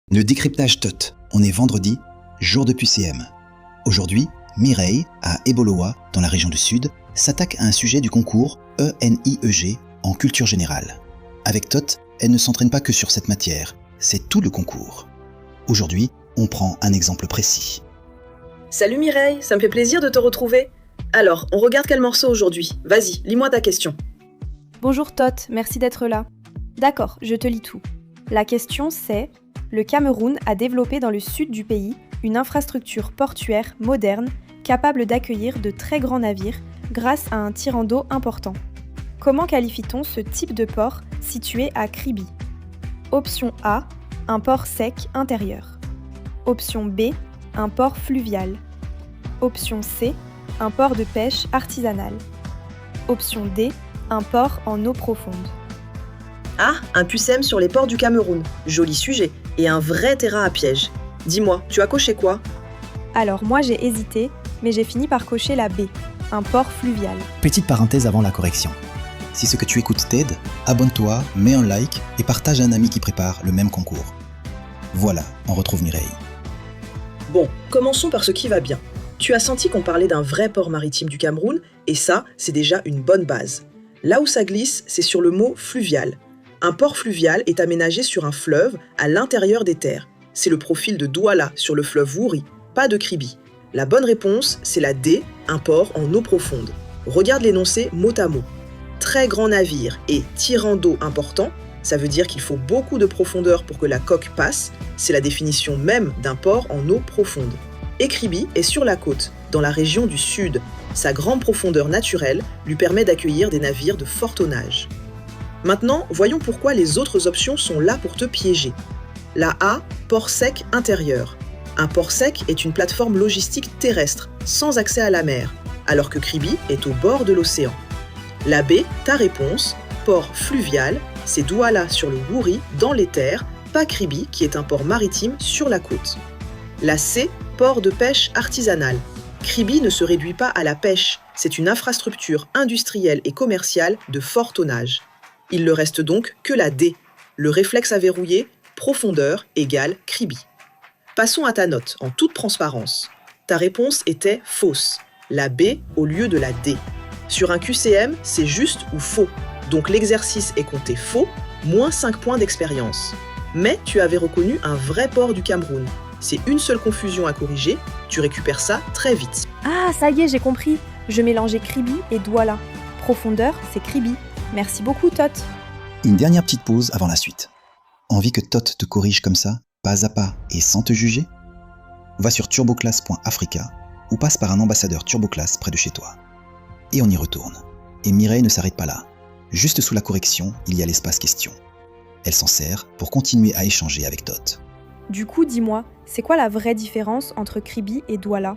Le décryptage TOT, on est vendredi, jour de QCM. Aujourd'hui, Mireille, à Eboloa, dans la région du Sud, s'attaque à un sujet du concours ENIEG en culture générale. Avec TOT, elle ne s'entraîne pas que sur cette matière, c'est tout le concours. Aujourd'hui, on prend un exemple précis. Salut Mireille, ça me fait plaisir de te retrouver. Alors, on regarde quel morceau aujourd'hui? Vas-y, lis-moi ta question. Bonjour Tot, merci d'être là. D'accord, je te lis tout. La question c'est: le Cameroun a développé dans le sud du pays une infrastructure portuaire moderne capable d'accueillir de très grands navires grâce à un tirant d'eau important. Comment qualifie-t-on ce type de port situé à Kribi? Option A, un port sec intérieur. Option B, un port fluvial. Option C, un port de pêche artisanal. Option D, un port en eau profonde. Ah, un QCM sur les ports du Cameroun. Joli sujet. Et un vrai terrain à piège. Dis-moi, tu as coché quoi? Alors moi j'ai hésité, mais j'ai fini par cocher la B, un port fluvial. Petite parenthèse avant la correction. Si ce que tu écoutes t'aide, abonne-toi, mets un like et partage à un ami qui prépare le même concours. Voilà, on retrouve Mireille. Bon, commençons par ce qui va bien. Tu as senti qu'on parlait d'un vrai port maritime du Cameroun, et ça, c'est déjà une bonne base. Là où ça glisse, c'est sur le mot fluvial. Un port fluvial est aménagé sur un fleuve à l'intérieur des terres. C'est le profil de Douala sur le fleuve Wouri, pas de Kribi. La bonne réponse, c'est la D, un port en eau profonde. Regarde l'énoncé mot à mot. Très grand navire et tirant d'eau important, ça veut dire qu'il faut beaucoup de profondeur pour que la coque passe, c'est la définition même d'un port en eau profonde. Et Kribi est sur la côte, dans la région du sud. Sa grande profondeur naturelle lui permet d'accueillir des navires de fort tonnage. Maintenant, voyons pourquoi les autres options sont là pour te piéger. La A, port sec intérieur. Un port sec est une plateforme logistique terrestre, sans accès à la mer, alors que Kribi est au bord de l'océan. La B, ta réponse, port fluvial, c'est Douala sur le Wouri, dans les terres, pas Kribi, qui est un port maritime sur la côte. La C, port de pêche artisanal. Kribi ne se réduit pas à la pêche, c'est une infrastructure industrielle et commerciale de fort tonnage. Il ne reste donc que la D, le réflexe à verrouiller, profondeur égale Kribi. Passons à ta note, en toute transparence. Ta réponse était fausse, la B au lieu de la D. Sur un QCM, c'est juste ou faux, donc l'exercice est compté faux, moins 5 points d'expérience. Mais tu avais reconnu un vrai port du Cameroun. C'est une seule confusion à corriger, tu récupères ça très vite. Ah, ça y est, j'ai compris. Je mélangeais Kribi et Douala. Profondeur, c'est Kribi. Merci beaucoup, Tot. Une dernière petite pause avant la suite. Envie que TOT te corrige comme ça, pas à pas et sans te juger? Va sur turboclass.africa ou passe par un ambassadeur TurboClass près de chez toi. Et on y retourne. Et Mireille ne s'arrête pas là. Juste sous la correction, il y a l'espace question. Elle s'en sert pour continuer à échanger avec TOT. Du coup, dis-moi, c'est quoi la vraie différence entre Kribi et Douala?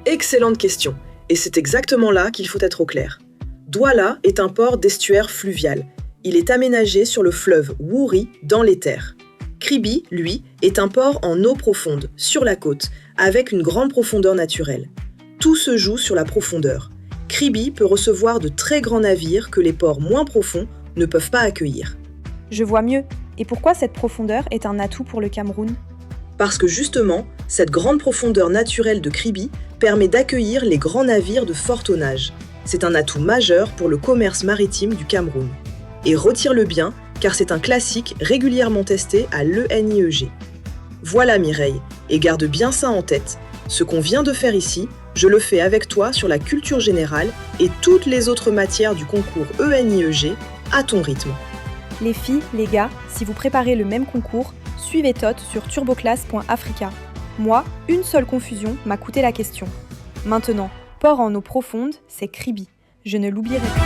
Excellente question, et c'est exactement là qu'il faut être au clair. Douala est un port d'estuaire fluvial. Il est aménagé sur le fleuve Wouri dans les terres. Kribi, lui, est un port en eau profonde, sur la côte, avec une grande profondeur naturelle. Tout se joue sur la profondeur. Kribi peut recevoir de très grands navires que les ports moins profonds ne peuvent pas accueillir. Je vois mieux. Et pourquoi cette profondeur est un atout pour le Cameroun? Parce que justement, cette grande profondeur naturelle de Kribi permet d'accueillir les grands navires de fort tonnage. C'est un atout majeur pour le commerce maritime du Cameroun. Et retire-le bien, car c'est un classique régulièrement testé à l'ENIEG. Voilà Mireille, et garde bien ça en tête. Ce qu'on vient de faire ici, je le fais avec toi sur la culture générale et toutes les autres matières du concours ENIEG à ton rythme. Les filles, les gars, si vous préparez le même concours, suivez TOT sur turboclass.africa. Moi, une seule confusion m'a coûté la question. Maintenant, port en eau profonde, c'est Kribi. Je ne l'oublierai pas.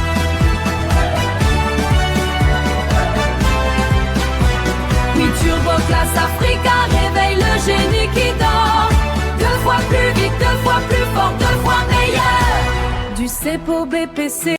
Oui, TurboClass Africa réveille le génie qui dort. 2 fois plus vite, 2 fois plus fort, 2 fois meilleur. Du CEPO BPC